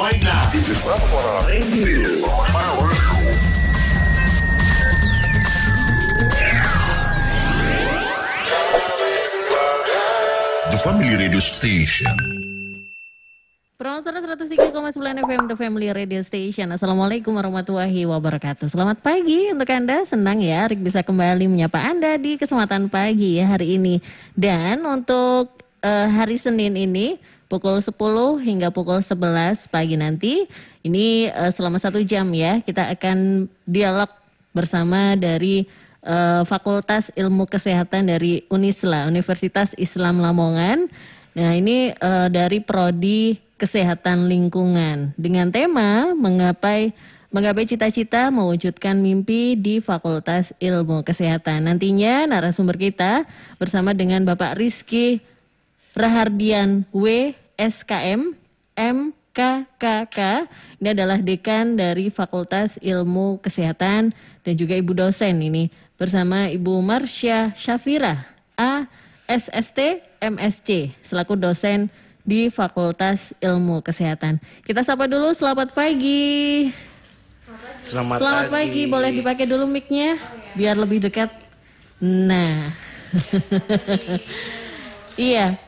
right now. The Family Radio Station. Penonton 103,9 FM The Family Radio Station. Assalamualaikum warahmatullahi wabarakatuh. Selamat pagi untuk Anda. Senang ya Rik bisa kembali menyapa Anda di kesempatan pagi ya hari ini. Dan untuk hari Senin ini pukul 10 hingga pukul 11 pagi nanti. Ini selama 1 jam ya kita akan dialog bersama dari Fakultas Ilmu Kesehatan dari Unisla, Universitas Islam Lamongan. Nah ini dari Prodi Kesehatan Lingkungan dengan tema menggapai cita-cita mewujudkan mimpi di Fakultas Ilmu Kesehatan. Nantinya narasumber kita bersama dengan Bapak Rizky Rahardian W SKM MKKK. Ini adalah dekan dari Fakultas Ilmu Kesehatan dan juga ibu dosen ini bersama Ibu Marsha Syafira A SST MSc selaku dosen di Fakultas Ilmu Kesehatan. Kita sapa dulu, selamat pagi. Selamat pagi. Boleh dipakai dulu mic-nya biar lebih dekat. Nah. Iya.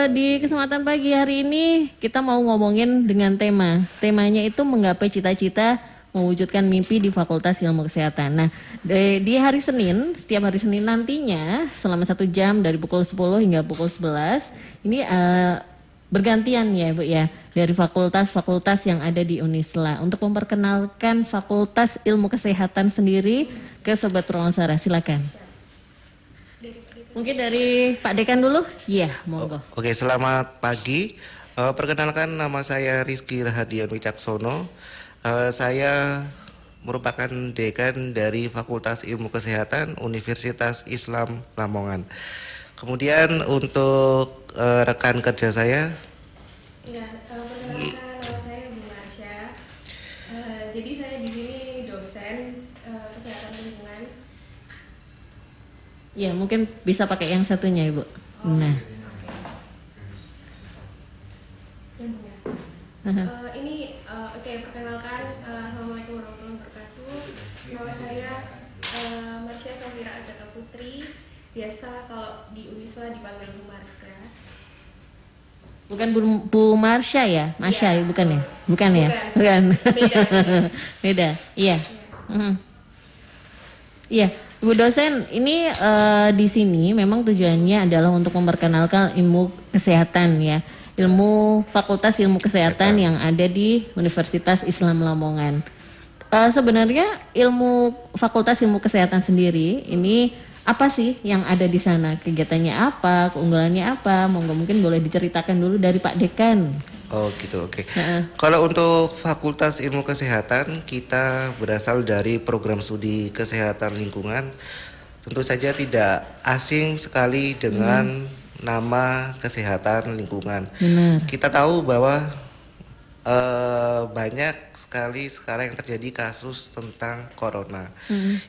Di kesempatan pagi hari ini kita mau ngomongin dengan temanya itu menggapai cita-cita mewujudkan mimpi di Fakultas Ilmu Kesehatan. Nah, di hari Senin, setiap hari Senin nantinya selama 1 jam dari pukul 10 hingga pukul 11 ini bergantian ya Bu ya dari fakultas-fakultas yang ada di Unisla untuk memperkenalkan Fakultas Ilmu Kesehatan sendiri ke Sobat Promosara. Silakan. Mungkin dari Pak Dekan dulu? Iya, monggo. Oke, selamat pagi. Perkenalkan nama saya Rizky Rahardian Wicaksono. Saya merupakan dekan dari Fakultas Ilmu Kesehatan Universitas Islam Lamongan. Kemudian untuk rekan kerja saya. Ya, perkenalkan nama saya Bu Marsha. Jadi saya di sini dosen kesehatan lingkungan. Ya, mungkin bisa pakai yang satunya Ibu. Nah. Ini perkenalkan, assalamualaikum warahmatullahi wabarakatuh. Nama saya Marsha Syafira Ajata Putri. Biasa kalau di Unisla dipanggil Bu Marsha. Bukan Bu Marsha ya? Marsha ya, bukan ya? Bukan ya? Bukan. Beda. Iya. Iya. Bu dosen, ini di sini memang tujuannya adalah untuk memperkenalkan ilmu kesehatan ya. Fakultas Ilmu Kesehatan yang ada di Universitas Islam Lamongan. Sebenarnya Fakultas Ilmu Kesehatan sendiri ini apa sih yang ada di sana? Kegiatannya apa? Keunggulannya apa? Mungkin boleh diceritakan dulu dari Pak Dekan. Oh gitu, oke. Kalau untuk Fakultas Ilmu Kesehatan, kita berasal dari program studi kesehatan lingkungan. Tentu saja tidak asing sekali dengan nama kesehatan lingkungan. Benar. Kita tahu bahwa banyak sekali sekarang yang terjadi kasus tentang corona.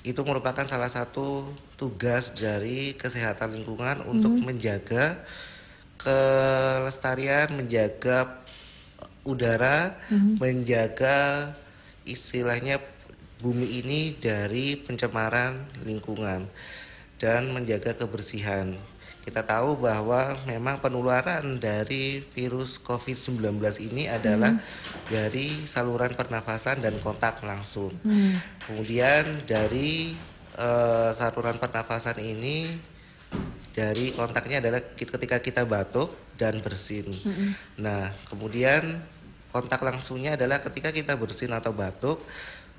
Itu merupakan salah satu tugas dari kesehatan lingkungan untuk menjaga kelestarian, menjaga udara, menjaga istilahnya bumi ini dari pencemaran lingkungan dan menjaga kebersihan. Kita tahu bahwa memang penularan dari virus COVID-19 ini adalah dari saluran pernafasan dan kontak langsung. Kemudian dari saluran pernafasan ini, dari kontaknya adalah ketika kita batuk dan bersin. Nah, kemudian kontak langsungnya adalah ketika kita bersin atau batuk,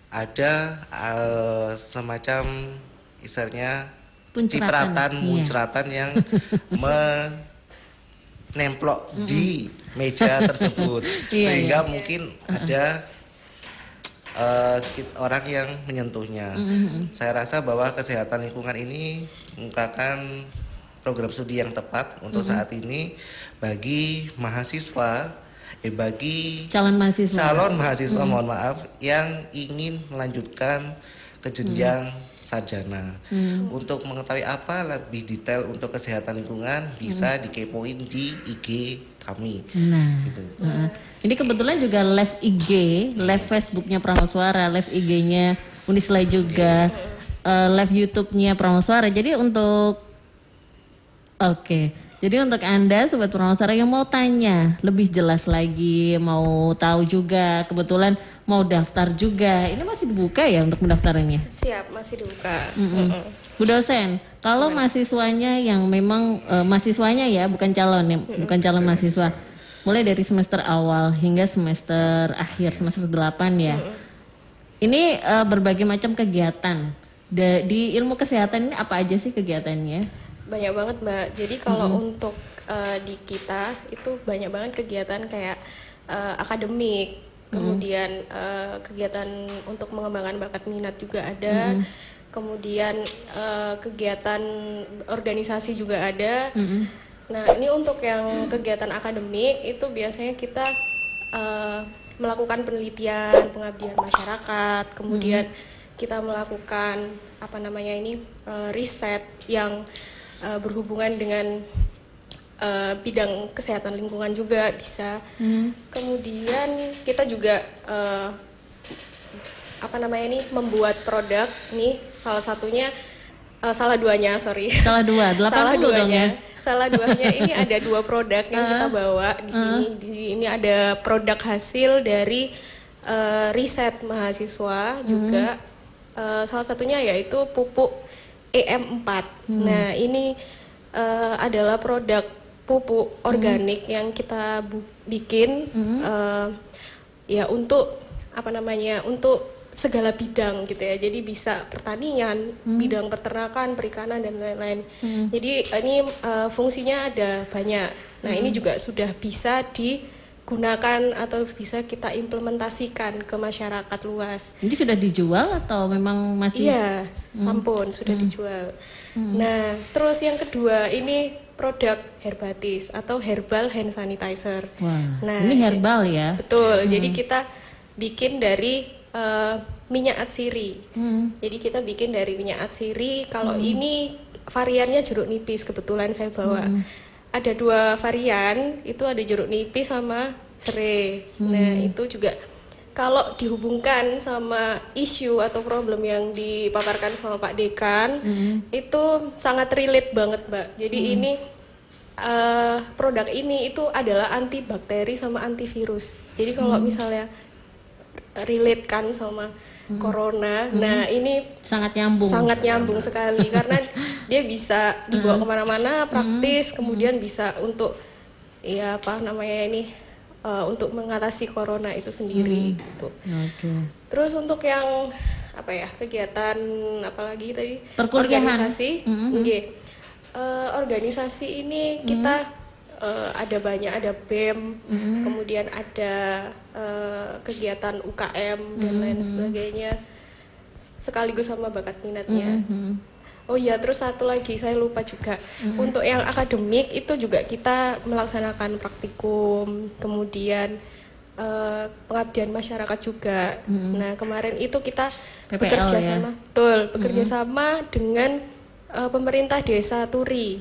ada semacam istilahnya muncratan yang menemplok di meja tersebut, sehingga mungkin ada orang yang menyentuhnya. Saya rasa bahwa kesehatan lingkungan ini merupakan program studi yang tepat untuk saat ini bagi mahasiswa, bagi calon mahasiswa mohon maaf, yang ingin melanjutkan ke jenjang sarjana. Untuk mengetahui apa lebih detail untuk kesehatan lingkungan bisa dikepoin di IG kami. Nah, Gitu. ini kebetulan juga live IG, live Facebooknya Pramoswara, live IG-nya Unisla juga, live YouTube-nya Pramoswara. Jadi untuk jadi untuk Anda Sobat Pramoswara yang mau tanya lebih jelas lagi, mau tahu juga, kebetulan mau daftar juga, ini masih dibuka ya untuk mendaftarannya? Siap, masih dibuka. Bu dosen, kalau mahasiswanya yang memang mahasiswanya ya, bukan calon ya, bukan calon mahasiswa, mulai dari semester awal hingga semester akhir, semester 8 ya. Ini berbagai macam kegiatan. Di ilmu kesehatan ini apa aja sih kegiatannya? Banyak banget Mbak. Jadi kalau untuk di kita itu banyak banget kegiatan kayak akademik, kemudian kegiatan untuk mengembangkan bakat minat juga ada, kemudian kegiatan organisasi juga ada. Nah ini untuk yang kegiatan akademik itu biasanya kita melakukan penelitian, pengabdian masyarakat, kemudian kita melakukan riset yang berhubungan dengan bidang kesehatan lingkungan juga bisa. Kemudian kita juga membuat produk nih, salah duanya Salah duanya ini ada 2 produk yang kita bawa di sini. Ini ada produk hasil dari riset mahasiswa juga. Salah satunya yaitu pupuk EM4. Nah, ini adalah produk pupuk organik yang kita bikin ya untuk untuk segala bidang gitu ya. Jadi bisa pertanian, bidang peternakan, perikanan dan lain-lain. Jadi ini fungsinya ada banyak. Nah, ini juga sudah bisa digunakan atau bisa kita implementasikan ke masyarakat luas. Ini sudah dijual atau memang masih? Iya, sampun sudah dijual. Nah, terus yang kedua ini produk herbatis atau herbal hand sanitizer. Wah, nah, ini herbal ya? Betul. Jadi kita bikin dari minyak atsiri. Jadi kita bikin dari minyak atsiri. Kalau ini variannya jeruk nipis, kebetulan saya bawa. Ada 2 varian, itu ada jeruk nipis sama serai. Nah, itu juga kalau dihubungkan sama isu atau problem yang dipaparkan sama Pak Dekan, itu sangat relate banget, Mbak. Jadi ini produk ini itu adalah antibakteri sama antivirus. Jadi kalau misalnya relate kan sama corona, nah ini sangat nyambung sekali karena dia bisa dibawa kemana-mana, praktis, kemudian bisa untuk untuk mengatasi corona itu sendiri gitu. Terus untuk yang kegiatan apalagi tadi, perkuliahan, organisasi, organisasi ini kita ada banyak, ada BEM, kemudian ada kegiatan UKM dan lain sebagainya, sekaligus sama bakat minatnya. Oh iya, terus satu lagi saya lupa juga, untuk yang akademik itu juga kita melaksanakan praktikum, kemudian pengabdian masyarakat juga. Nah kemarin itu kita bekerja sama dengan pemerintah desa Turi.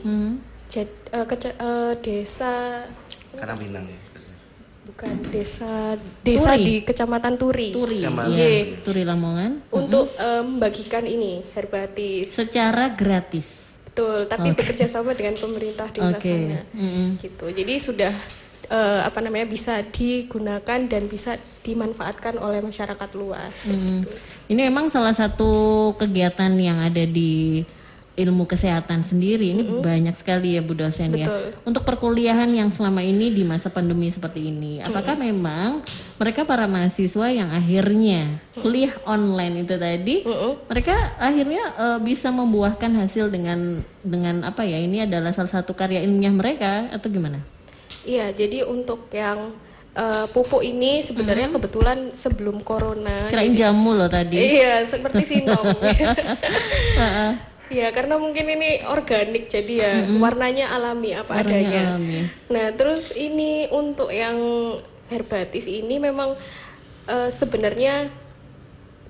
Desa Karangpinang. Bukan, desa di Kecamatan Turi. Turi Lamongan. Untuk membagikan ini herbatis secara gratis. Betul, tapi bekerja sama dengan pemerintah desa sana. Gitu. Jadi sudah bisa digunakan dan bisa dimanfaatkan oleh masyarakat luas. Gitu. Ini memang salah satu kegiatan yang ada di ilmu kesehatan sendiri. Ini banyak sekali ya Bu dosen. Betul. Ya. Untuk perkuliahan yang selama ini di masa pandemi seperti ini, apakah memang mereka para mahasiswa yang akhirnya kuliah online itu tadi, mereka akhirnya bisa membuahkan hasil dengan ini adalah salah satu karya ilmiah mereka atau gimana? Iya, jadi untuk yang pupuk ini sebenarnya kebetulan sebelum corona. Kirain jamu loh tadi. Iya, seperti sinom. Ya, karena mungkin ini organik jadi ya warnanya alami adanya. Nah, terus ini untuk yang herbatis ini memang sebenarnya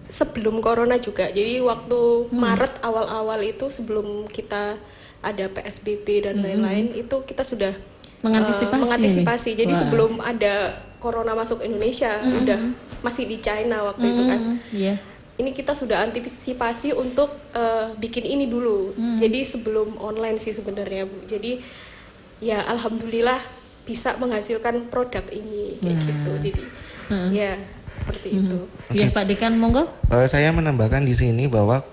sebelum corona juga. Jadi waktu Maret awal-awal itu sebelum kita ada PSBB dan lain-lain itu kita sudah mengantisipasi. Jadi Wah. sebelum ada corona masuk Indonesia, udah masih di China waktu itu kan. Iya. Ini kita sudah antisipasi untuk bikin ini dulu. Jadi sebelum online sih sebenarnya, Bu. Jadi ya alhamdulillah bisa menghasilkan produk ini kayak gitu. Jadi ya seperti itu. Ya Pak Dekan, monggo. Saya menambahkan di sini bahwa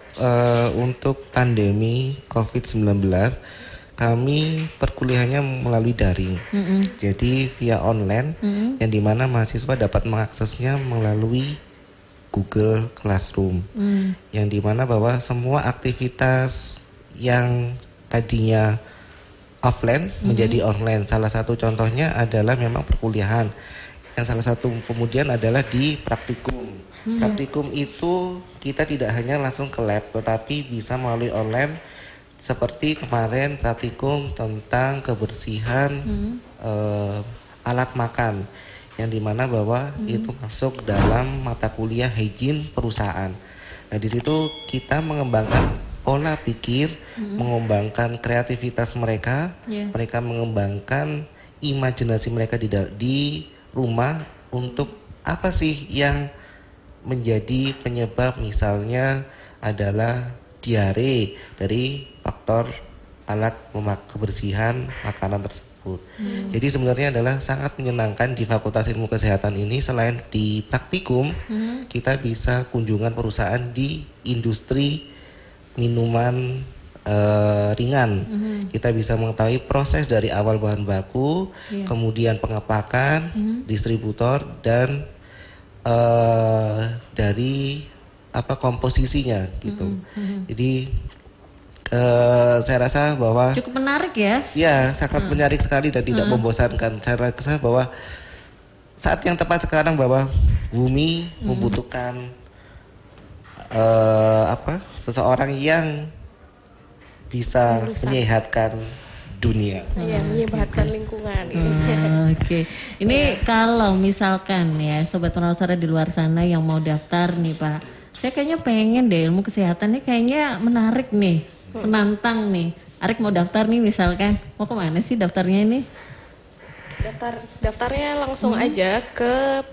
untuk pandemi COVID-19 kami perkuliahannya melalui daring. Jadi via online yang dimana mahasiswa dapat mengaksesnya melalui Google Classroom. Yang dimana bahwa semua aktivitas yang tadinya offline menjadi online. Salah satu contohnya adalah memang perkuliahan. Yang salah satu kemudian adalah di praktikum. Praktikum itu kita tidak hanya langsung ke lab, tetapi bisa melalui online. Seperti kemarin praktikum tentang kebersihan alat makan, yang dimana bahwa itu masuk dalam mata kuliah hygiene perusahaan. Nah di situ kita mengembangkan pola pikir, mengembangkan kreativitas mereka, mereka mengembangkan imajinasi mereka di rumah untuk apa sih yang menjadi penyebab, misalnya adalah diare dari faktor alat kebersihan makanan tersebut. Jadi sebenarnya adalah sangat menyenangkan di Fakultas Ilmu Kesehatan ini. Selain di praktikum, kita bisa kunjungan perusahaan di industri minuman ringan. Kita bisa mengetahui proses dari awal bahan baku, kemudian pengepakan, distributor, dan dari komposisinya gitu. Jadi saya rasa bahwa Cukup menarik ya. ya sangat menarik sekali dan tidak membosankan. Saya rasa bahwa saat yang tepat sekarang bahwa bumi membutuhkan seseorang yang bisa menyehatkan dunia. Iya, menyehatkan lingkungan. Oke. Ini kalau misalkan ya Sobat Purnawasara di luar sana yang mau daftar nih Pak, saya kayaknya pengen deh ilmu kesehatan nih, kayaknya menarik nih, menantang nih. Arik mau daftar nih misalkan, mau kemana sih daftarnya ini? Daftarnya langsung aja ke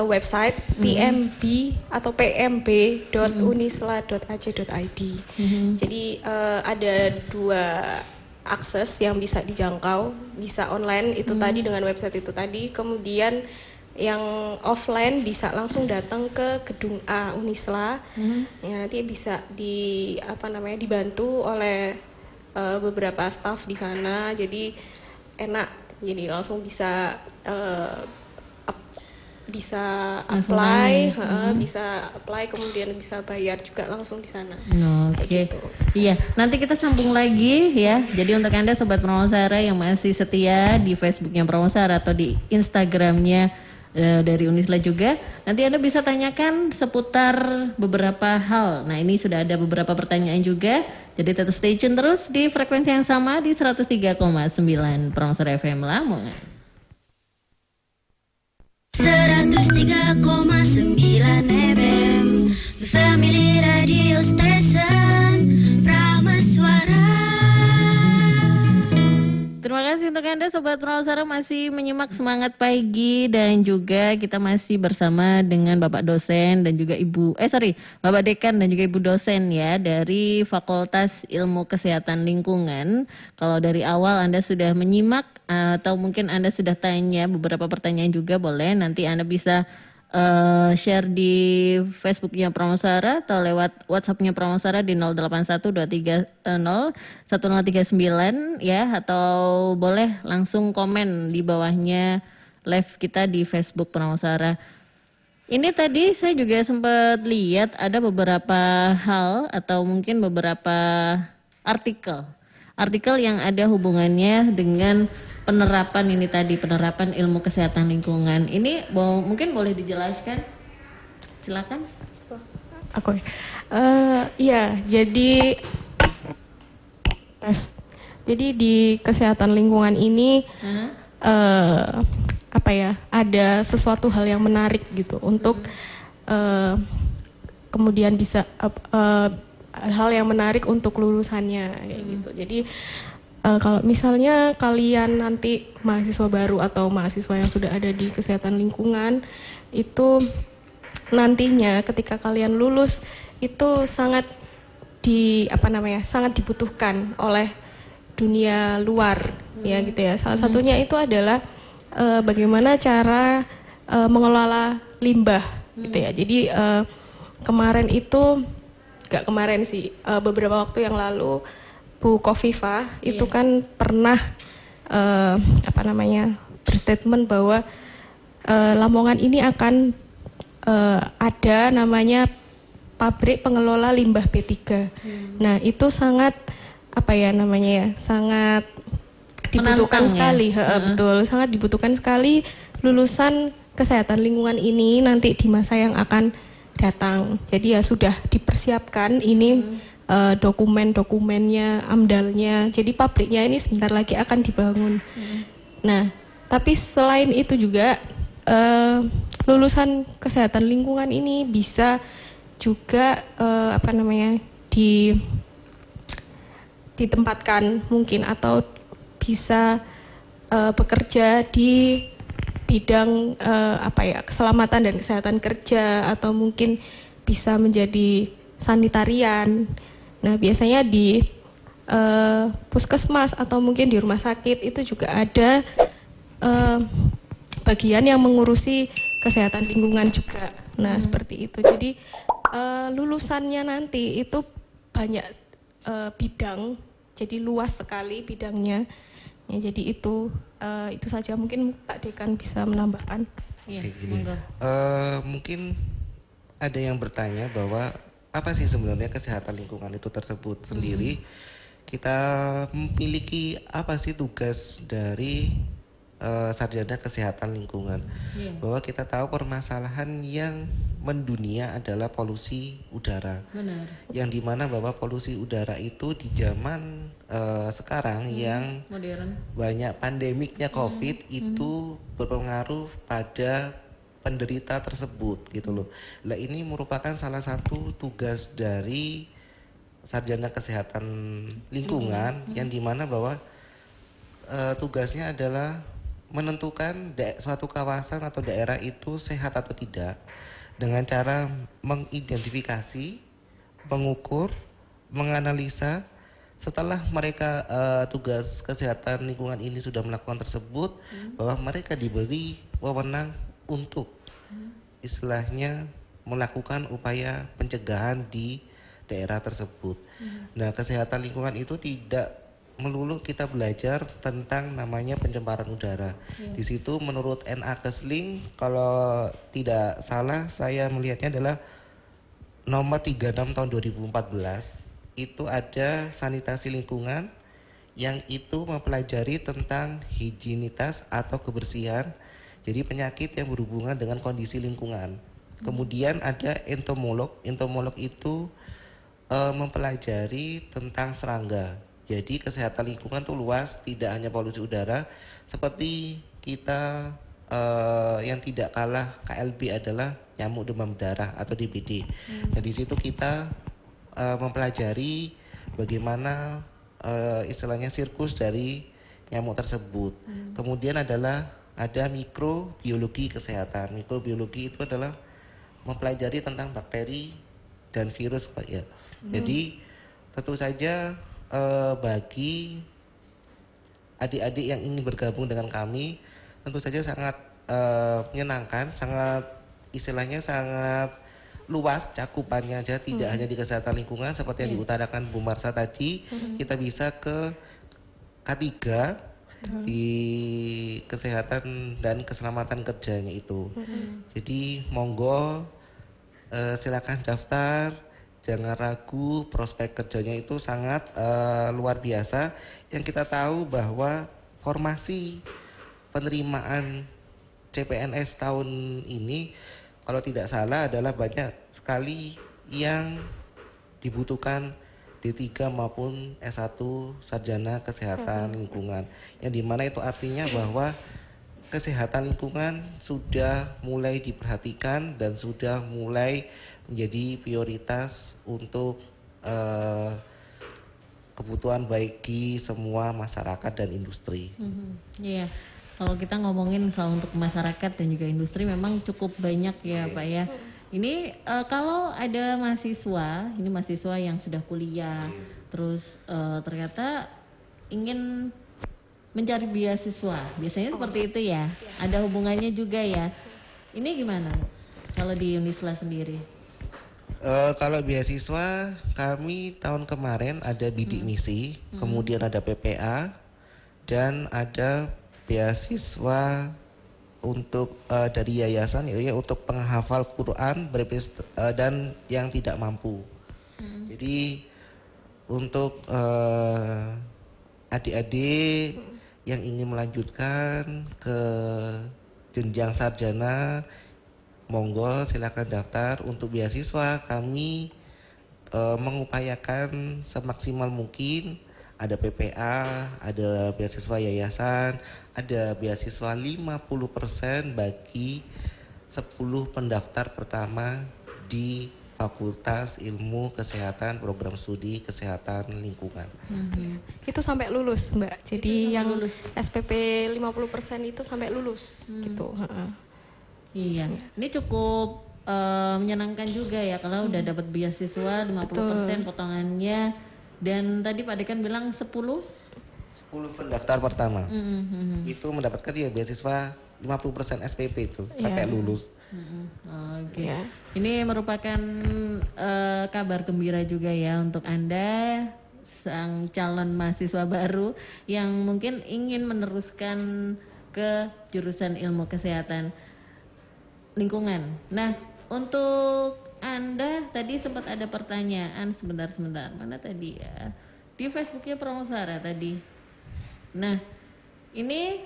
website pmb atau pmb.unisla.ac.id. Jadi ada 2 akses yang bisa dijangkau, bisa online itu tadi dengan website itu tadi, kemudian yang offline bisa langsung datang ke gedung A Unisla. Ya, nanti bisa dibantu oleh beberapa staf di sana, jadi enak, jadi langsung bisa apply, bisa apply, kemudian bisa bayar juga langsung di sana. Oke. Iya, nanti kita sambung lagi ya. Jadi untuk Anda Sobat Purnawasara yang masih setia di Facebooknya Purnawasara atau di Instagramnya dari Unisla juga, nanti Anda bisa tanyakan seputar beberapa hal. Nah ini sudah ada beberapa pertanyaan juga, jadi tetap stay tune terus di frekuensi yang sama di 103,9 Purnawasara FM Lamongan. 103,9 FM The Family Radio Station Prameswara. Terima kasih untuk Anda Sobat Purnawasara masih menyimak Semangat Pagi, dan juga kita masih bersama dengan Bapak dosen dan juga Bapak Dekan dan juga Ibu dosen ya dari Fakultas Ilmu Kesehatan Lingkungan. Kalau dari awal Anda sudah menyimak atau mungkin Anda sudah tanya beberapa pertanyaan juga, boleh nanti Anda bisa share di Facebooknya Prameswara atau lewat WhatsAppnya Prameswara di 0812301039 ya, atau boleh langsung komen di bawahnya live kita di Facebook Prameswara. Ini tadi saya juga sempat lihat ada beberapa hal atau mungkin beberapa artikel yang ada hubungannya dengan penerapan ini tadi, penerapan ilmu kesehatan lingkungan. Ini mungkin boleh dijelaskan? Silakan. Aku iya, jadi di kesehatan lingkungan ini ada sesuatu hal yang menarik gitu untuk kemudian bisa hal yang menarik untuk lulusannya kayak gitu. Jadi kalau misalnya kalian nanti mahasiswa baru atau mahasiswa yang sudah ada di kesehatan lingkungan, itu nantinya ketika kalian lulus itu sangat sangat dibutuhkan oleh dunia luar ya gitu ya. Salah satunya itu adalah bagaimana cara mengelola limbah gitu ya. Jadi kemarin itu beberapa waktu yang lalu Bu Kofifa itu kan pernah berstatement bahwa Lamongan ini akan ada namanya pabrik pengelola limbah B3. Nah, itu sangat sangat dibutuhkan sekali, betul, sangat dibutuhkan sekali lulusan kesehatan lingkungan ini nanti di masa yang akan datang. Jadi ya sudah dipersiapkan ini dokumen-dokumennya, amdalnya. Jadi pabriknya ini sebentar lagi akan dibangun. Nah, tapi selain itu juga lulusan kesehatan lingkungan ini bisa juga ditempatkan mungkin atau bisa bekerja di bidang keselamatan dan kesehatan kerja, atau mungkin bisa menjadi sanitarian. Nah, biasanya di puskesmas atau mungkin di rumah sakit itu juga ada bagian yang mengurusi kesehatan lingkungan juga. Nah, seperti itu. Jadi lulusannya nanti itu banyak bidang, jadi luas sekali bidangnya. Ya, jadi itu saja, mungkin Pak Dekan bisa menambahkan. Iya, mungkin ada yang bertanya bahwa apa sih sebenarnya kesehatan lingkungan itu tersebut sendiri. Kita memiliki apa sih tugas dari sarjana kesehatan lingkungan. Bahwa kita tahu permasalahan yang mendunia adalah polusi udara. Benar. Yang dimana bahwa polusi udara itu di zaman sekarang yang modern, banyak pandemiknya COVID itu berpengaruh pada penderita tersebut gitu loh. Nah, ini merupakan salah satu tugas dari sarjana kesehatan lingkungan yang dimana bahwa tugasnya adalah menentukan suatu kawasan atau daerah itu sehat atau tidak dengan cara mengidentifikasi, mengukur, menganalisa. Setelah mereka tugas kesehatan lingkungan ini sudah melakukan tersebut, bahwa mereka diberi wewenang untuk istilahnya melakukan upaya pencegahan di daerah tersebut. Nah, kesehatan lingkungan itu tidak melulu kita belajar tentang namanya pencemaran udara. Di situ menurut N.A. Kesling, kalau tidak salah saya melihatnya adalah nomor 36 tahun 2014, itu ada sanitasi lingkungan yang itu mempelajari tentang higienitas atau kebersihan, jadi penyakit yang berhubungan dengan kondisi lingkungan. Kemudian ada entomolog itu mempelajari tentang serangga. Jadi kesehatan lingkungan itu luas, tidak hanya polusi udara, seperti kita yang tidak kalah KLB adalah nyamuk demam berdarah atau DBD. Nah, di situ kita mempelajari bagaimana istilahnya sirkus dari nyamuk tersebut. Kemudian ada mikrobiologi kesehatan. Mikrobiologi itu adalah mempelajari tentang bakteri dan virus, Pak ya. Jadi tentu saja bagi adik-adik yang ingin bergabung dengan kami, tentu saja sangat menyenangkan, sangat luas cakupannya aja, tidak hanya di kesehatan lingkungan seperti yang diutarakan Bu Marsha tadi. Kita bisa ke K3 di kesehatan dan keselamatan kerjanya itu. Jadi monggo silakan daftar. Jangan ragu, prospek kerjanya itu sangat luar biasa. Yang kita tahu bahwa formasi penerimaan CPNS tahun ini, kalau tidak salah adalah banyak sekali yang dibutuhkan D3 maupun S1 sarjana kesehatan lingkungan. Yang dimana itu artinya bahwa kesehatan lingkungan sudah mulai diperhatikan dan sudah mulai menjadi prioritas untuk kebutuhan bagi semua masyarakat dan industri. Iya. Kalau kita ngomongin soal untuk masyarakat dan juga industri memang cukup banyak ya Pak ya. Ini kalau ada mahasiswa, ini mahasiswa yang sudah kuliah, terus ternyata ingin mencari beasiswa, biasanya seperti itu ya. Ada hubungannya juga ya. Ini gimana kalau di Unisla sendiri? Kalau beasiswa kami tahun kemarin ada bidik misi, kemudian ada PPA dan ada beasiswa untuk dari yayasan ya untuk penghafal Quran dan yang tidak mampu. Jadi untuk adik-adik yang ingin melanjutkan ke jenjang sarjana, monggo silakan daftar. Untuk beasiswa kami mengupayakan semaksimal mungkin. Ada PPA, ada beasiswa yayasan, ada beasiswa 50% bagi 10 pendaftar pertama di Fakultas Ilmu Kesehatan Program Studi Kesehatan Lingkungan. Itu sampai lulus Mbak. Jadi sampai yang lulus. SPP 50% itu sampai lulus gitu. Iya, ini cukup menyenangkan juga ya kalau udah dapat beasiswa 50% potongannya. Dan tadi Pak Dekan bilang 10 pendaftar pertama itu mendapatkan ya beasiswa 50% SPP itu sampai lulus. Oke. Ini merupakan kabar gembira juga ya untuk Anda sang calon mahasiswa baru yang mungkin ingin meneruskan ke jurusan ilmu kesehatan lingkungan. Nah, untuk Anda tadi sempat ada pertanyaan sebentar. Mana tadi ya? Di Facebooknya Promosara tadi. Nah, ini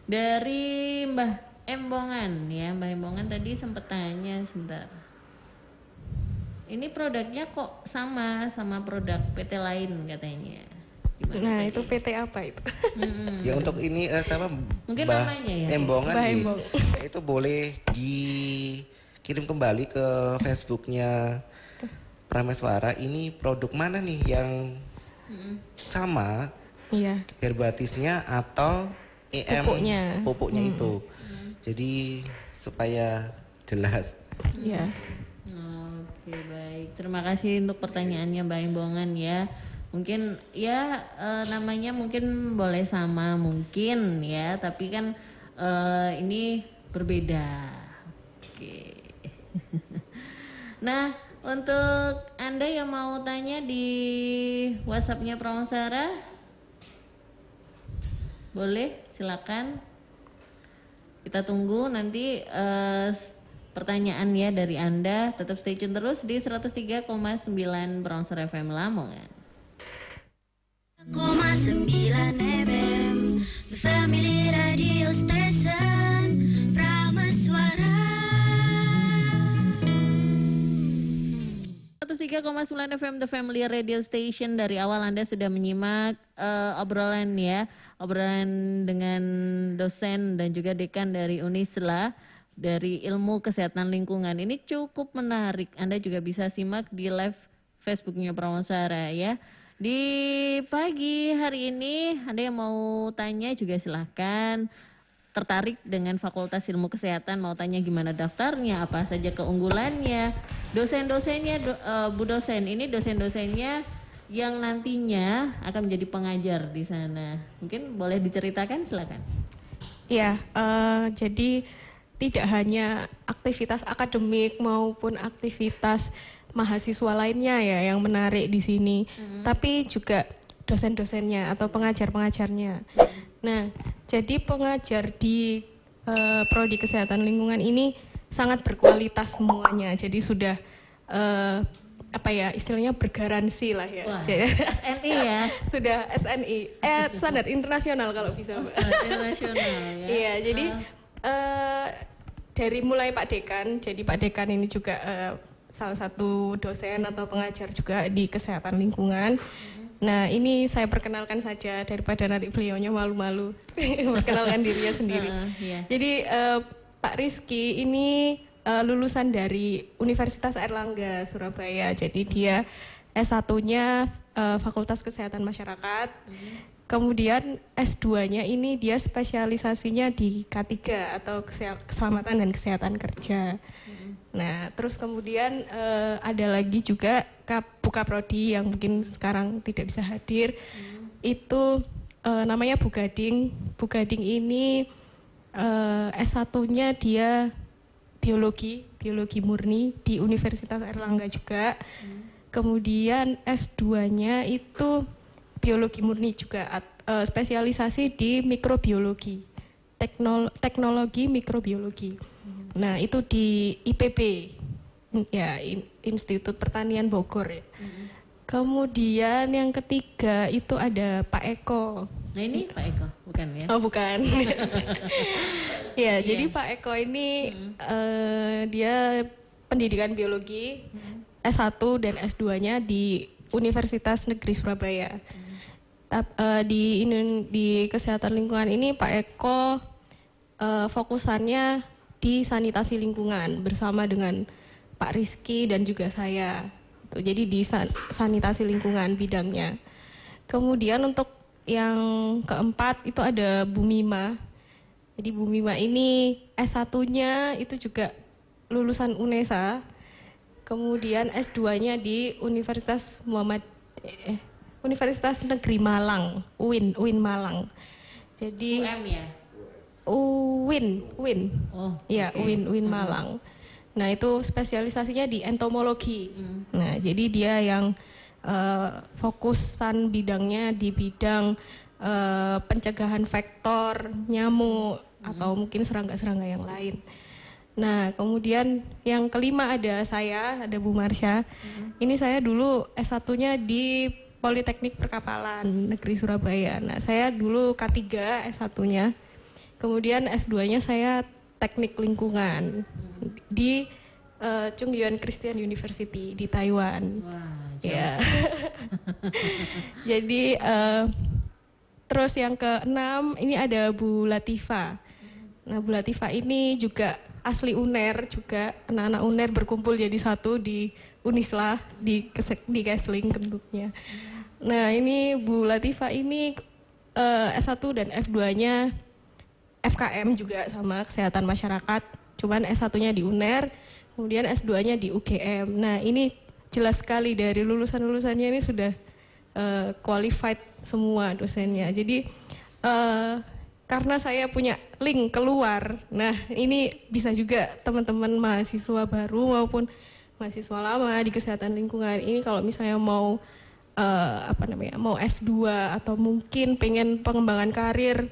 dari Mbah Embongan ya. Mbah Embongan tadi sempat tanya sebentar. Ini produknya kok sama produk PT lain katanya. Gimana Nah, tadi? itu PT apa itu? Ya untuk ini sama Mungkin Mbah namanya ya? Embongan Mbah nih, Embong. itu boleh dikirim kembali ke Facebooknya Prameswara. Ini produk mana nih yang sama Iya. herbatisnya atau EM Pupuknya. itu. Jadi supaya jelas. Iya. Oke, baik. Terima kasih untuk pertanyaannya Mbak Embongan ya. Mungkin ya namanya mungkin boleh sama mungkin ya, tapi kan ini berbeda. Oke. Nah, untuk Anda yang mau tanya di WhatsApp-nya Pramosara, boleh silakan. Kita tunggu nanti pertanyaan ya dari Anda. Tetap stay tune terus di 103,9 Pramosara FM Lamongan. 9 FM The Family Radio Station Prameswara 103,9 FM The Family Radio Station. Dari awal Anda sudah menyimak obrolan ya, obrolan dengan dosen dan juga dekan dari Unisla dari Ilmu Kesehatan Lingkungan. Ini cukup menarik. Anda juga bisa simak di live Facebooknya Pramosara ya. Di pagi hari ini Anda yang mau tanya juga silahkan. Tertarik dengan Fakultas Ilmu Kesehatan, mau tanya gimana daftarnya, apa saja keunggulannya, dosen-dosennya, Bu dosen, ini dosen-dosennya yang nantinya akan menjadi pengajar di sana. Mungkin boleh diceritakan, silakan. Iya, jadi tidak hanya aktivitas akademik maupun aktivitas mahasiswa lainnya ya yang menarik di sini, tapi juga dosen-dosennya atau pengajar-pengajarnya. Nah, jadi pengajar di Prodi Kesehatan Lingkungan ini sangat berkualitas semuanya. Jadi sudah apa ya istilahnya bergaransi lah ya. Wah, Jadi, SNI ya. sudah SNI, standar internasional kalau bisa Mbak. Internasional ya. Iya, jadi dari mulai Pak Dekan, jadi Pak Dekan ini juga salah satu dosen atau pengajar juga di kesehatan lingkungan. Nah, ini saya perkenalkan saja daripada nanti beliaunya malu-malu perkenalkan dirinya sendiri. Iya. Jadi Pak Rizky ini lulusan dari Universitas Airlangga Surabaya. Jadi dia S1-nya Fakultas Kesehatan Masyarakat. Kemudian S2-nya ini dia spesialisasinya di K3 atau Keselamatan dan Kesehatan Kerja. Nah, terus kemudian ada lagi juga Buka Prodi yang mungkin sekarang tidak bisa hadir. Itu namanya Bu Gading. Bu Gading ini S1-nya dia biologi murni di Universitas Airlangga juga. Kemudian S2-nya itu biologi murni juga, spesialisasi di mikrobiologi, teknologi mikrobiologi. Nah, itu di IPB, ya Institut Pertanian Bogor ya. Kemudian yang ketiga itu ada Pak Eko. Nah ini Pak Eko, bukan ya? Oh bukan. Ya, jadi Pak Eko ini dia pendidikan biologi S1 dan S2-nya di Universitas Negeri Surabaya. Di kesehatan lingkungan ini Pak Eko fokusannya di sanitasi lingkungan bersama dengan Pak Rizky dan juga saya. Jadi di sanitasi lingkungan bidangnya. Kemudian untuk yang keempat itu ada Bu Mima. Jadi Bu Mima ini S1-nya itu juga lulusan UNESA. Kemudian S2-nya di Universitas Universitas Negeri Malang, UIN Malang. Jadi UM ya? UIN. Oh, ya, okay. UIN Malang. Nah, itu spesialisasinya di entomologi. Nah, jadi dia yang fokusan bidangnya di bidang pencegahan vektor nyamuk atau mungkin serangga-serangga yang lain. Nah, kemudian yang kelima ada Bu Marsha. Ini saya dulu S1-nya di Politeknik Perkapalan Negeri Surabaya. Nah, saya dulu K3 S1-nya. Kemudian S2-nya saya Teknik Lingkungan di Chungyuan Christian University di Taiwan. Wah, ya. Jadi terus yang keenam ini ada Bu Latifa. Nah, Bu Latifa ini juga asli UNER juga, anak-anak UNER berkumpul jadi satu di Unisla di Kesling Kenduknya. Nah, ini Bu Latifa ini S1 dan F2-nya FKM juga sama kesehatan masyarakat, cuman S1-nya di UNER, kemudian S2-nya di UGM. Nah, ini jelas sekali dari lulusan-lulusannya ini sudah qualified semua dosennya. Jadi karena saya punya link keluar, nah ini bisa juga teman-teman mahasiswa baru maupun mahasiswa lama di kesehatan lingkungan ini kalau misalnya mau mau S2 atau mungkin pengen pengembangan karir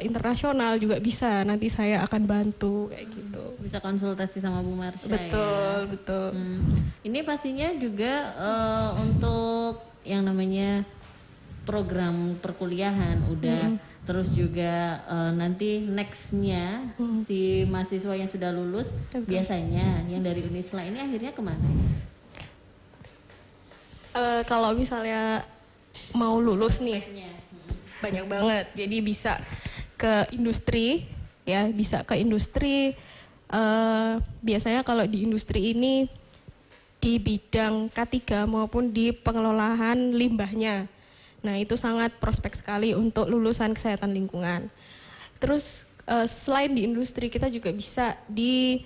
internasional juga bisa, nanti saya akan bantu kayak gitu. Bisa konsultasi sama Bu Marsha. Betul. Ini pastinya juga untuk yang namanya program perkuliahan udah, terus juga nanti nextnya si mahasiswa yang sudah lulus biasanya yang dari Unisla ini akhirnya kemana? Kalau misalnya mau lulus nih banyak banget, jadi bisa ke industri ya, bisa ke industri. Biasanya kalau di industri ini di bidang K3 maupun di pengelolaan limbahnya. Nah, itu sangat prospek sekali untuk lulusan kesehatan lingkungan. Terus selain di industri kita juga bisa di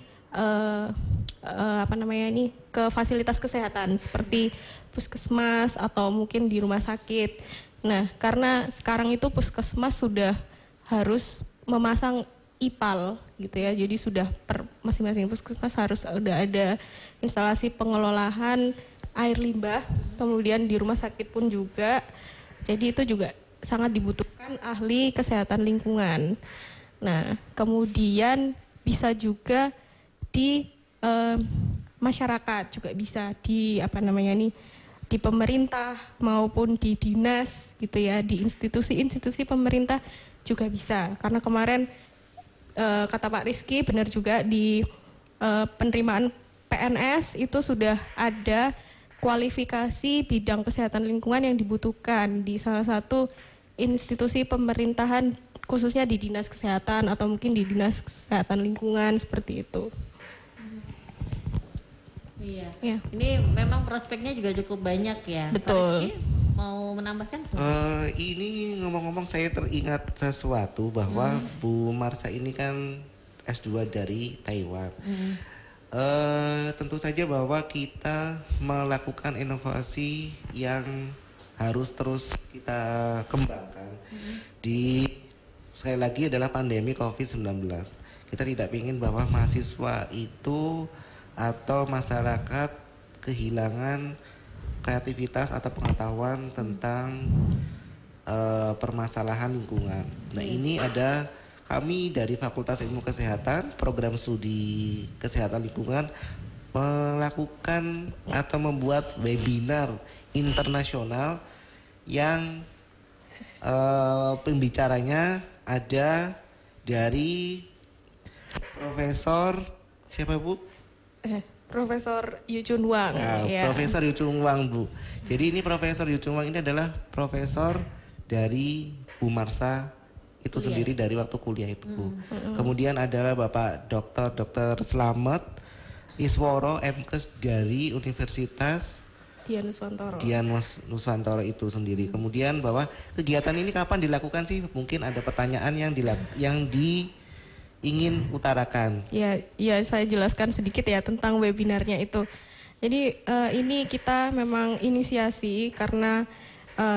ke fasilitas kesehatan seperti puskesmas atau mungkin di rumah sakit. Nah, karena sekarang itu puskesmas sudah harus memasang IPAL gitu ya. Jadi sudah masing-masing puskesmas harus udah ada instalasi pengelolaan air limbah. Kemudian di rumah sakit pun juga. Jadi itu juga sangat dibutuhkan ahli kesehatan lingkungan. Nah, kemudian bisa juga di masyarakat juga bisa di di pemerintah maupun di dinas gitu ya, di institusi-institusi pemerintah juga bisa. Karena kemarin kata Pak Rizky benar juga di penerimaan PNS itu sudah ada kualifikasi bidang kesehatan lingkungan yang dibutuhkan di salah satu institusi pemerintahan khususnya di dinas kesehatan atau mungkin di dinas kesehatan lingkungan seperti itu. Iya. Iya. Ini memang prospeknya juga cukup banyak ya. Betul. Pak Rizky, mau menambahkan? Ini ngomong-ngomong saya teringat sesuatu bahwa Bu Marsha ini kan S2 dari Taiwan. Tentu saja bahwa kita melakukan inovasi yang harus terus kita kembangkan di sekali lagi adalah pandemi COVID-19. Kita tidak ingin bahwa mahasiswa itu atau masyarakat kehilangan kreativitas atau pengetahuan tentang permasalahan lingkungan. Nah, ini ada kami dari Fakultas Ilmu Kesehatan, program studi kesehatan lingkungan melakukan atau membuat webinar internasional yang pembicaranya ada dari Profesor siapa Bu? Profesor Yu Chun Wang. Nah, Ya. Profesor Yu Chun Wang Bu. Jadi ini Profesor Yu Chun Wang ini adalah profesor dari Bu Marsha itu sendiri dari waktu kuliah itu Bu. Kemudian adalah Bapak Dr. Slamet Isworo MKes dari Universitas Dian Nuswantoro. Dian Nuswantoro itu sendiri. Kemudian bahwa kegiatan ini kapan dilakukan sih? Mungkin ada pertanyaan yang ingin utarakan. Ya, saya jelaskan sedikit ya tentang webinarnya itu. Jadi ini kita memang inisiasi karena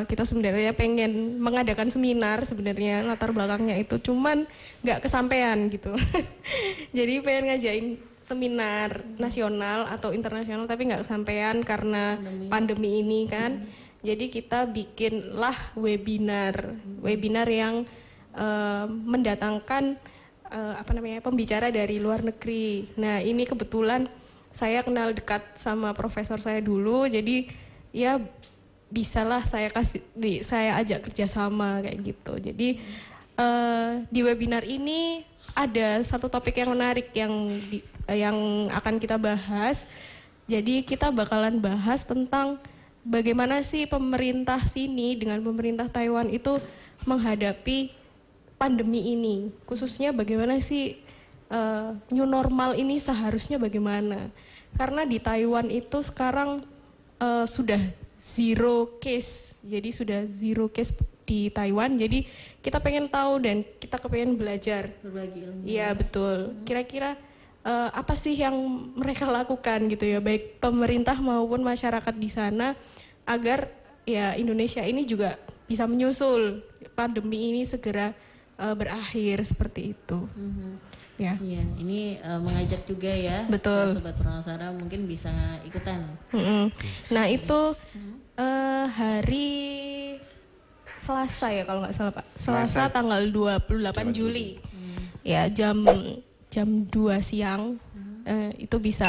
kita sebenarnya pengen mengadakan seminar sebenarnya latar belakangnya itu cuman nggak kesampaian gitu. Jadi pengen ngajain seminar nasional atau internasional tapi nggak kesampaian karena pandemi ini kan. Jadi kita bikinlah webinar yang mendatangkan pembicara dari luar negeri. Nah, ini kebetulan saya kenal dekat sama profesor saya dulu, jadi ya bisalah saya ajak kerjasama kayak gitu. Jadi di webinar ini ada satu topik yang menarik yang akan kita bahas. Jadi kita bakalan bahas tentang bagaimana sih pemerintah sini dengan pemerintah Taiwan itu menghadapi pandemi ini, khususnya bagaimana sih new normal ini seharusnya bagaimana? Karena di Taiwan itu sekarang sudah zero case, jadi sudah zero case di Taiwan. Jadi kita pengen tahu dan kita kepengen belajar. Berbagi ilmu. Iya betul. Kira-kira apa sih yang mereka lakukan gitu ya, baik pemerintah maupun masyarakat di sana agar ya Indonesia ini juga bisa menyusul pandemi ini segera berakhir seperti itu. Ya. Iya, ini mengajak juga ya. Betul. Sobat Prameswara mungkin bisa ikutan. Nah itu hari Selasa ya kalau nggak salah Pak. Selasa tanggal 28 Juli. Ya jam 2 siang itu bisa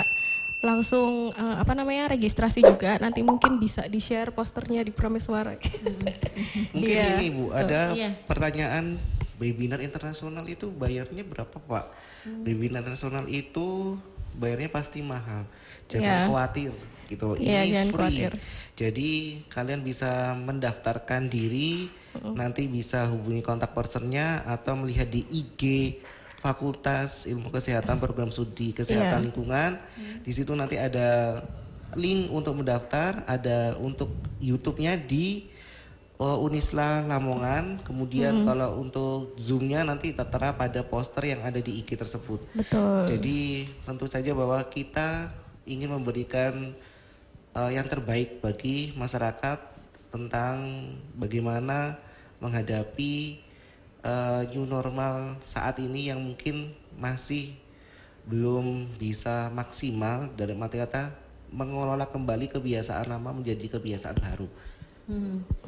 langsung registrasi juga. Nanti mungkin bisa di-share posternya di Prameswara. Mungkin Iya. ini Bu, ada Iya. pertanyaan webinar internasional itu bayarnya berapa Pak? Webinar internasional itu bayarnya pasti mahal. Jangan Iya. khawatir gitu. Iya, Ini jangan free. khawatir. Jadi kalian bisa mendaftarkan diri, nanti bisa hubungi kontak personnya atau melihat di IG Fakultas Ilmu Kesehatan Program Studi Kesehatan Iya. Lingkungan. Di situ nanti ada link untuk mendaftar, ada untuk YouTube-nya di Unisla Lamongan. Kemudian kalau untuk Zoom-nya nanti tertera pada poster yang ada di IG tersebut. Betul. Jadi tentu saja bahwa kita ingin memberikan yang terbaik bagi masyarakat tentang bagaimana menghadapi new normal saat ini yang mungkin masih belum bisa maksimal, dari arti kata mengelola kembali kebiasaan lama menjadi kebiasaan baru.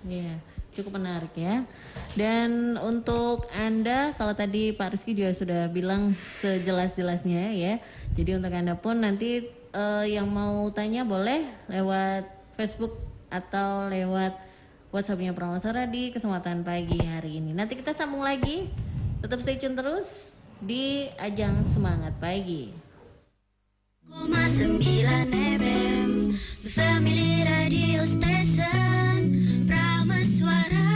Iya, cukup menarik ya. Dan untuk Anda, kalau tadi Pak Rizky juga sudah bilang sejelas-jelasnya ya. Jadi untuk Anda pun nanti yang mau tanya boleh lewat Facebook atau lewat WhatsApp-nya Prameswara di kesempatan pagi hari ini. Nanti kita sambung lagi. Tetap stay tune terus di Ajang Semangat Pagi. 9 FM The Family Radio Station Prameswara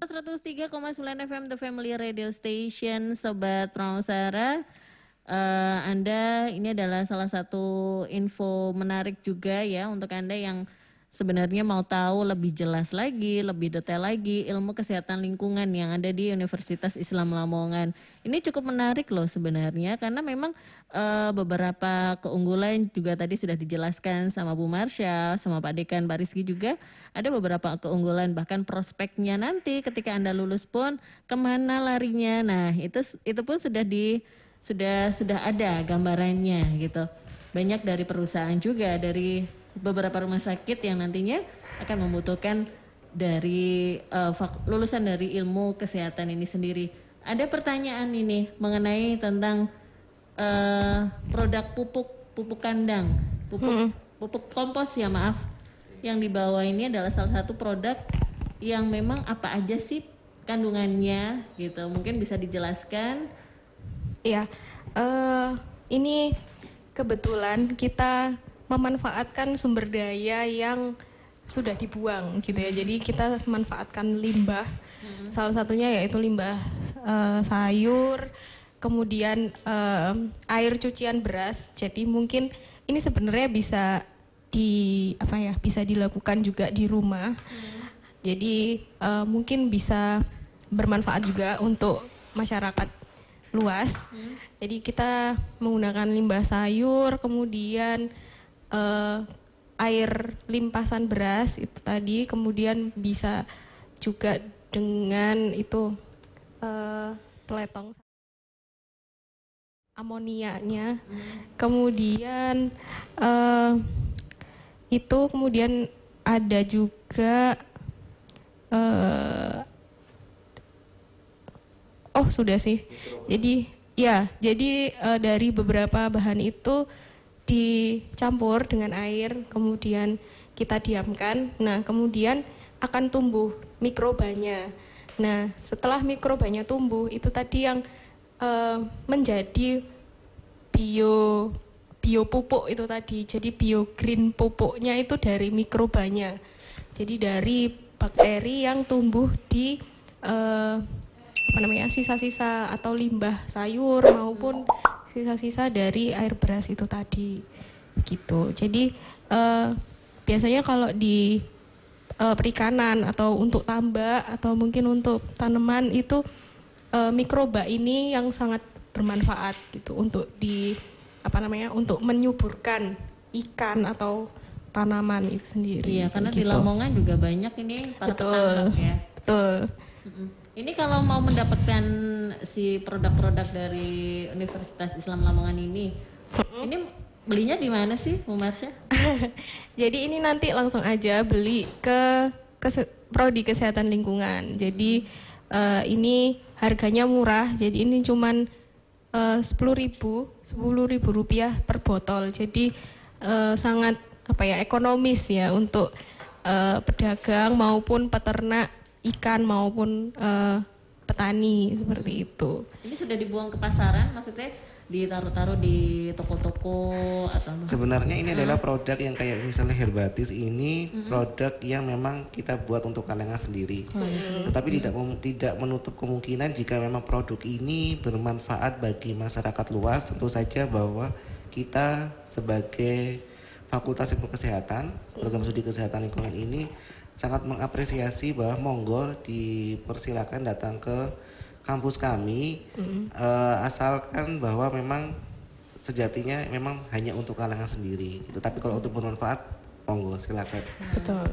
103,9 FM The Family Radio Station, Sobat Prameswara. Anda ini adalah salah satu info menarik juga ya untuk Anda yang sebenarnya mau tahu lebih jelas lagi, lebih detail lagi ilmu kesehatan lingkungan yang ada di Universitas Islam Lamongan. Ini cukup menarik loh sebenarnya karena memang beberapa keunggulan juga tadi sudah dijelaskan sama Bu Marsha, sama Pak Dekan, Pak Rizky juga ada beberapa keunggulan bahkan prospeknya nanti ketika Anda lulus pun kemana larinya. Nah itu pun sudah ada gambarannya gitu. Banyak dari perusahaan juga dari beberapa rumah sakit yang nantinya akan membutuhkan dari lulusan dari ilmu kesehatan ini sendiri. Ada pertanyaan ini mengenai tentang produk pupuk kandang, pupuk kompos ya maaf. Yang di bawah ini adalah salah satu produk yang memang apa aja sih kandungannya gitu. Mungkin bisa dijelaskan. Ya, ini kebetulan kita memanfaatkan sumber daya yang sudah dibuang gitu ya. Jadi kita memanfaatkan limbah. Salah satunya yaitu limbah sayur, kemudian air cucian beras. Jadi mungkin ini sebenarnya bisa bisa dilakukan juga di rumah. Jadi mungkin bisa bermanfaat juga untuk masyarakat luas. Jadi kita menggunakan limbah sayur, kemudian air limpasan beras itu tadi, kemudian bisa juga dengan itu peletong amoniaknya, kemudian itu kemudian ada juga sudah sih. Jadi dari beberapa bahan itu dicampur dengan air, kemudian kita diamkan. Nah, kemudian akan tumbuh mikrobanya. Nah, setelah mikrobanya tumbuh, itu tadi yang menjadi bio pupuk itu tadi. Jadi bio green pupuknya itu dari mikrobanya. Jadi dari bakteri yang tumbuh di sisa-sisa atau limbah sayur maupun sisa-sisa dari air beras itu tadi gitu. Jadi biasanya kalau di perikanan atau untuk tambak atau mungkin untuk tanaman itu mikroba ini yang sangat bermanfaat gitu untuk untuk menyuburkan ikan atau tanaman itu sendiri. Iya, karena gitu. di Lamongan juga banyak ini para petambak ya. Betul. Ini kalau mau mendapatkan si produk-produk dari Universitas Islam Lamongan ini belinya di mana sih, Bu Marsha? Jadi ini nanti langsung aja beli ke Prodi Kesehatan Lingkungan. Jadi ini harganya murah. Jadi ini cuman 10.000 rupiah per botol. Jadi sangat ekonomis ya untuk pedagang maupun peternak ikan maupun petani seperti itu. Ini sudah dibuang ke pasaran, maksudnya ditaruh-taruh di toko-toko atau Sebenarnya ini adalah produk yang kayak misalnya Herbatis ini produk yang memang kita buat untuk kalangan sendiri. Tetapi tidak menutup kemungkinan jika memang produk ini bermanfaat bagi masyarakat luas, tentu saja bahwa kita sebagai Fakultas Ilmu Kesehatan, program studi kesehatan lingkungan ini sangat mengapresiasi bahwa monggo dipersilakan datang ke kampus kami, asalkan bahwa memang sejatinya memang hanya untuk kalangan sendiri. Gitu. Tapi kalau untuk bermanfaat, monggo silakan. Betul.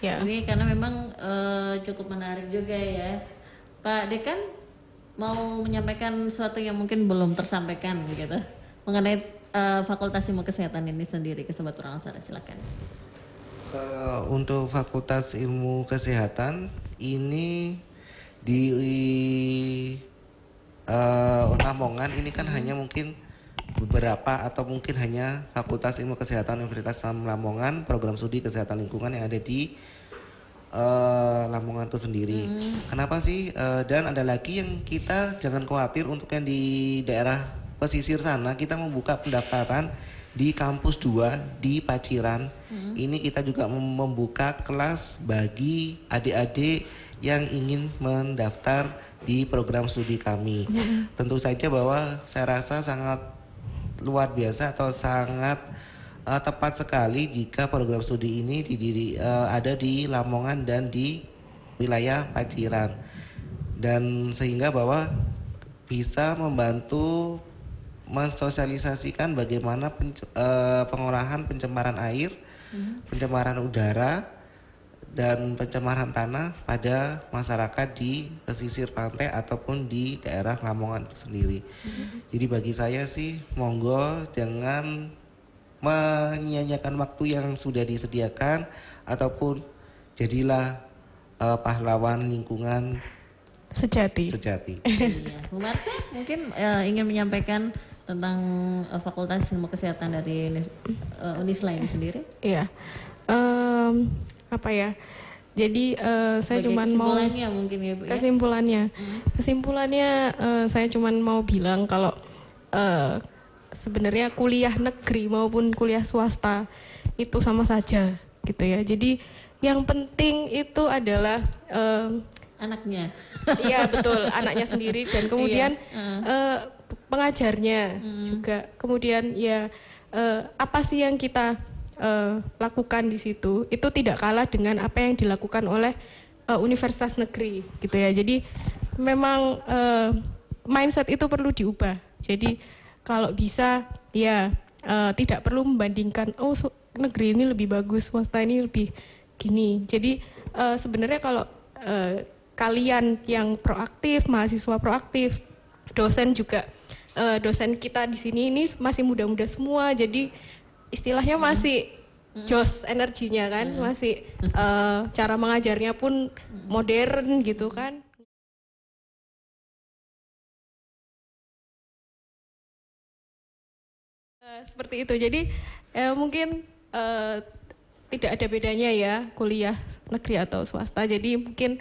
Ya. Ini karena memang cukup menarik juga ya, Pak Dekan mau menyampaikan sesuatu yang mungkin belum tersampaikan gitu mengenai Fakultas Ilmu Kesehatan ini sendiri ke Sobat Purwangsara, silakan. Untuk Fakultas Ilmu Kesehatan ini di Lamongan ini kan hanya mungkin beberapa atau mungkin hanya Fakultas Ilmu Kesehatan Universitas Islam Lamongan program studi kesehatan lingkungan yang ada di Lamongan itu sendiri. Kenapa sih? Dan ada lagi yang kita jangan khawatir untuk yang di daerah pesisir sana, kita membuka pendaftaran di kampus 2 di Paciran. Ini kita juga membuka kelas bagi adik-adik yang ingin mendaftar di program studi kami. Tentu saja bahwa saya rasa sangat luar biasa atau sangat tepat sekali jika program studi ini ada di Lamongan dan di wilayah Paciran, dan sehingga bahwa bisa membantu mensosialisasikan bagaimana pengolahan pencemaran air, pencemaran udara, dan pencemaran tanah pada masyarakat di pesisir pantai ataupun di daerah Lamongan itu sendiri. Jadi bagi saya sih monggo jangan menyia-nyiakan waktu yang sudah disediakan, ataupun jadilah pahlawan lingkungan sejati. Iya. Bu Marsha mungkin ingin menyampaikan tentang Fakultas Ilmu Kesehatan dari Unisla ini sendiri. Iya. Apa ya? Jadi saya cuma mau mungkin ya, Bu, kesimpulannya saya cuma mau bilang kalau sebenarnya kuliah negeri maupun kuliah swasta itu sama saja gitu ya. Jadi yang penting itu adalah anaknya. Iya betul, anaknya sendiri, dan kemudian pengajarnya juga. Kemudian ya apa sih yang kita lakukan di situ itu tidak kalah dengan apa yang dilakukan oleh universitas negeri gitu ya. Jadi memang mindset itu perlu diubah. Jadi kalau bisa ya tidak perlu membandingkan negeri ini lebih bagus, swasta ini lebih gini. Jadi sebenarnya kalau kalian yang proaktif, mahasiswa proaktif, dosen juga, dosen kita di sini ini masih muda-muda semua, jadi istilahnya masih jos energinya kan, masih cara mengajarnya pun modern gitu kan. Seperti itu, jadi mungkin tidak ada bedanya ya kuliah negeri atau swasta. Jadi mungkin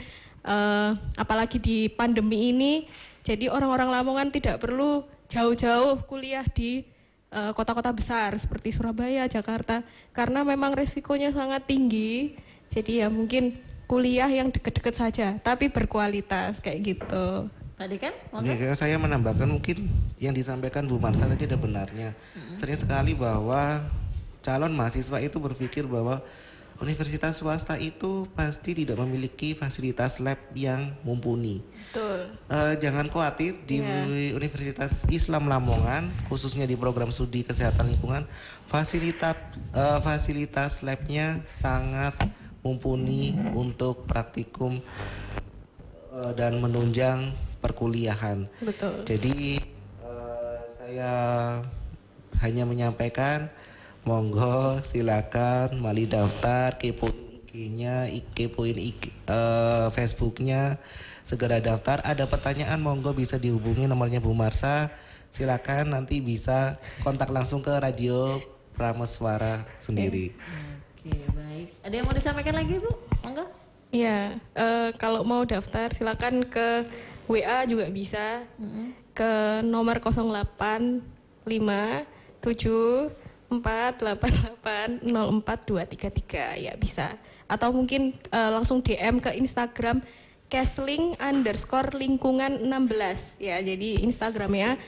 apalagi di pandemi ini, jadi orang-orang Lamongan tidak perlu jauh-jauh kuliah di kota-kota besar seperti Surabaya, Jakarta, karena memang resikonya sangat tinggi. Jadi ya mungkin kuliah yang deket-deket saja, tapi berkualitas kayak gitu. Pak Dekan? Oke, saya menambahkan mungkin yang disampaikan Bu Marsha tadi ada benarnya. Sering sekali bahwa calon mahasiswa itu berpikir bahwa universitas swasta itu pasti tidak memiliki fasilitas lab yang mumpuni. Betul. Jangan khawatir, di Universitas Islam Lamongan, khususnya di program studi kesehatan lingkungan, fasilitas labnya sangat mumpuni untuk praktikum dan menunjang perkuliahan. Betul. Jadi saya hanya menyampaikan, monggo silakan mali daftar, kepoin IG-nya, kepoin Facebook-nya, segera daftar. Ada pertanyaan monggo bisa dihubungi nomornya Bu Marsha. Silakan nanti bisa kontak langsung ke Radio Prameswara sendiri. Oke, baik. Ada yang mau disampaikan lagi, Bu? Monggo. Iya, kalau mau daftar silakan ke WA juga bisa, ke nomor 085748804233 ya bisa. Atau mungkin langsung DM ke Instagram kesling_lingkungan16 ya. Jadi Instagramnya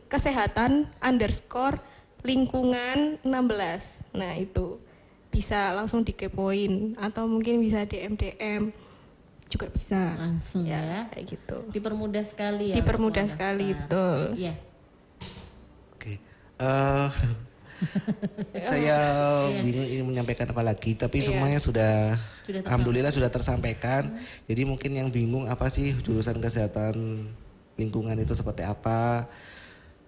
kesehatan_lingkungan16. Nah itu bisa langsung dikepoin atau mungkin bisa DM juga bisa. Langsung ya. Kayak gitu. Dipermudah sekali ya. Dipermudah sekali, betul. Iya. Oke. Saya bingung ingin menyampaikan apa lagi, tapi semuanya sudah alhamdulillah sudah tersampaikan. Jadi mungkin yang bingung apa sih jurusan kesehatan lingkungan itu seperti apa?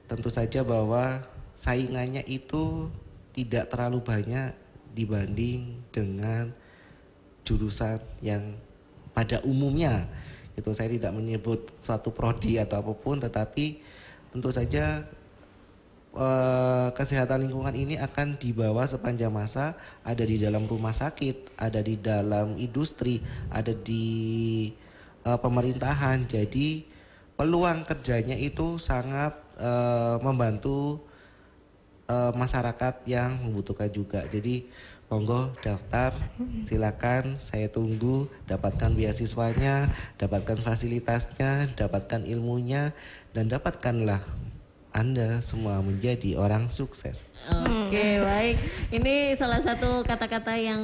Tentu saja bahwa saingannya itu tidak terlalu banyak dibanding dengan jurusan yang pada umumnya. Itu saya tidak menyebut suatu prodi atau apapun, tetapi tentu saja kesehatan lingkungan ini akan dibawa sepanjang masa, ada di dalam rumah sakit, ada di dalam industri, ada di pemerintahan. Jadi peluang kerjanya itu sangat membantu masyarakat yang membutuhkan juga. Jadi monggo daftar, silakan, saya tunggu, dapatkan beasiswanya, dapatkan fasilitasnya, dapatkan ilmunya, dan dapatkanlah Anda semua menjadi orang sukses. Oke, baik. Ini salah satu kata-kata yang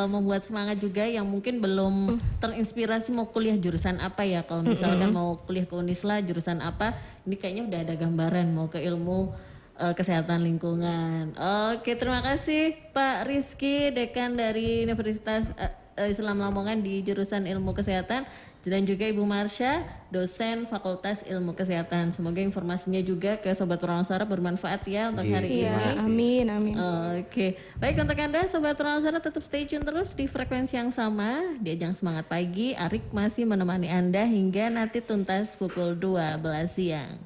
membuat semangat juga yang mungkin belum terinspirasi mau kuliah jurusan apa ya. Kalau misalkan mau kuliah ke Unisla jurusan apa, ini kayaknya udah ada gambaran mau ke ilmu kesehatan lingkungan. Oke, terima kasih Pak Rizky, Dekan dari Universitas Islam Lamongan di jurusan Ilmu Kesehatan, dan juga Ibu Marsha, dosen Fakultas Ilmu Kesehatan. Semoga informasinya juga ke Sobat Ruang Suara bermanfaat ya untuk hari ini. Iya, amin, amin. Oke, baik untuk Anda Sobat Ruang Suara tetap stay tune terus di frekuensi yang sama di Ajang Semangat Pagi. Arik masih menemani Anda hingga nanti tuntas pukul 12 siang.